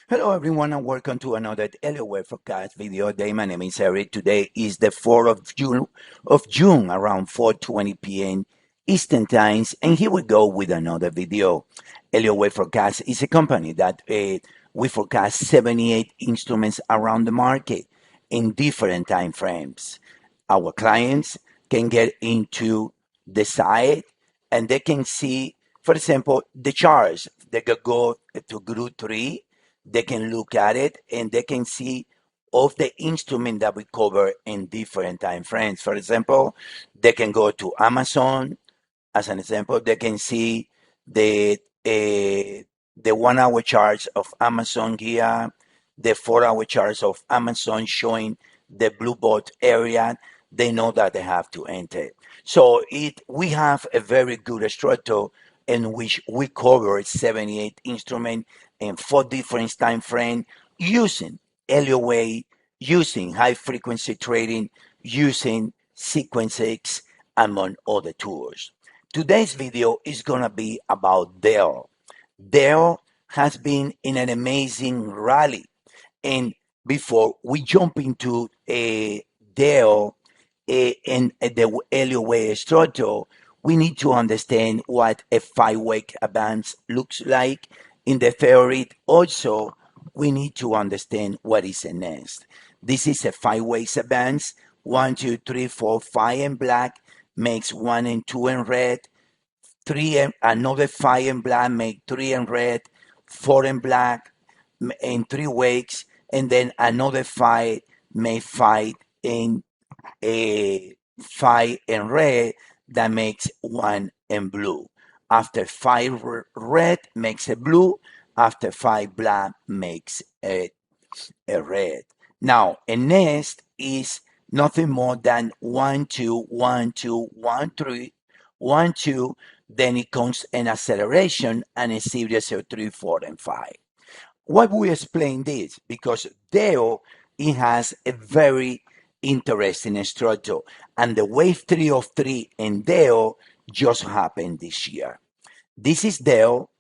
Hello everyone and welcome to another Elliott Wave forecast video day. My name is Eric. Today is the 4th of June around 4:20 p.m. Eastern Times, and here we go with another video. Elliott Wave Forecast is a company that we forecast 78 instruments around the market in different time frames. Our clients can get into the site and they can see, for example, the charts. They could go to group 3. They can look at it and they can see of the instrument that we cover in different time frames. For example, they can go to Amazon. As an example, they can see the the 1 hour charts of Amazon here, the 4 hour charts of Amazon showing the blue bot area. They know that they have to enter. So we have a very good structure in which we cover 78 instruments in 4 different time frames using Elliottwave, using high frequency trading, using sequences, among other tools. Today's video is going to be about Dell. Dell has been in an amazing rally. And before we jump into a Dell and the Elliottwave structure, we need to understand what a 5-week advance looks like in the theory. Also, we need to understand what is a nest. This is a 5-week advance. 1, 2, 3, 4, 5 in black makes 1 and 2 in red. 3 and another 5 in black make 3 in red. 4 in black in 3 weeks, and then another 5 make 5 in a 5 in red that makes 1 in blue. After 5 red makes a blue. After 5 black makes a red. Now, a nest is nothing more than 1, 2, 1, 2, 1, 3, 1, 2. Then it comes an acceleration and a series of 3, 4, and 5. Why we explain this? Because Dell, it has a very interesting structure, and the wave 3 of 3 in Dell just happened this year. This is Dell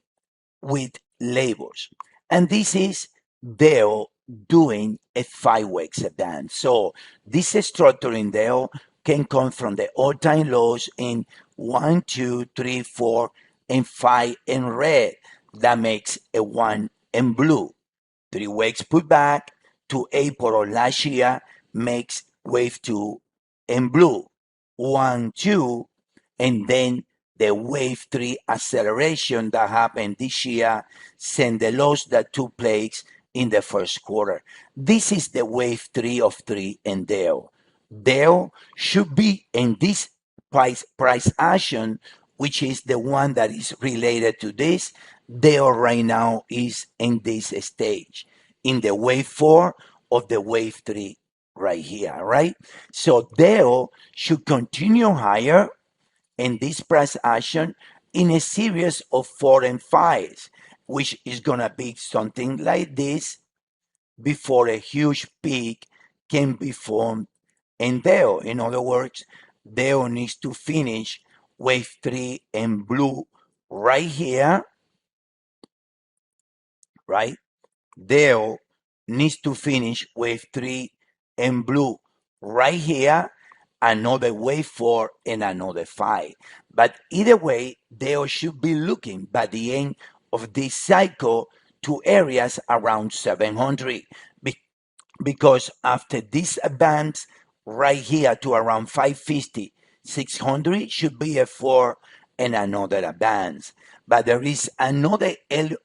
with labels, and this is Dell doing a 5 weeks advance. So this structure in Dell can come from the all-time lows in 1, 2, 3, 4, and 5 in red. That makes a 1 in blue. 3 weeks put back to April of last year makes wave 2 in blue. 1, 2, and then the wave 3 acceleration that happened this year sent the loss that took place in the first quarter. This is the wave 3 of 3 in Dell. Dell should be in this price action, which is the one that is related to this. Dell right now is in this stage, in the wave 4 of the wave 3 right here, right? So Dell should continue higher in this price action in a series of 4 and 5s, which is going to be something like this before a huge peak can be formed in Dell. In other words, Dell needs to finish wave 3 in blue right here, right? Dell needs to finish wave 3 in blue right here, another wave 4 and another 5. But either way, Dell should be looking by the end of this cycle to areas around 700 because after this advance right here to around 550, 600 should be a 4 and another advance. But there is another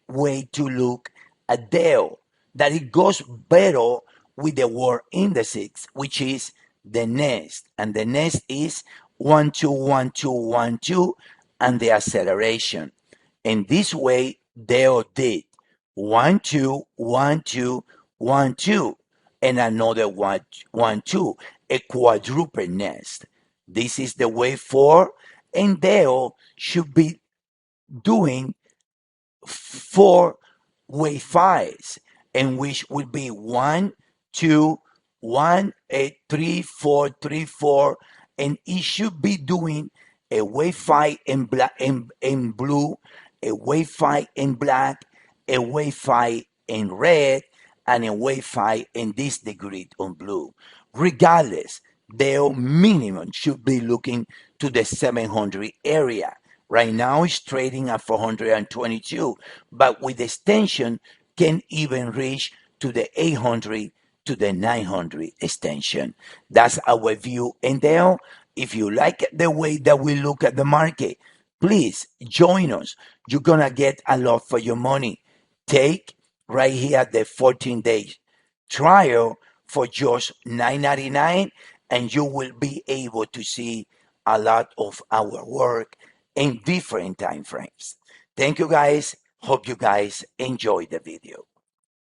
way to look at Dell that it goes better with the world indices, which is the nest. And the nest is 1, 2, 1, 2, 1, 2, and the acceleration. In this way, Dell did 1, 2, 1, 2, 1, 2, and another 1, 1, 2, a quadruple nest. This is the wave 4, and Dell should be doing 4 wave 5s, and which would be 1, 2, 1, 3, 4, 3, 4, and it should be doing a wave 5 in black in blue, a wave 5 in black, a wave 5 in red and in wave 5 in this degree on blue. Regardless, their minimum should be looking to the 700 area. Right now it's trading at 422, but with extension can even reach to the 800 to the 900 extension. That's our view. And there, if you like the way that we look at the market, please join us. You're gonna get a lot for your money. Take right here the 14-day trial for just $9.99, and you will be able to see a lot of our work in different time frames. Thank you guys. Hope you guys enjoy the video.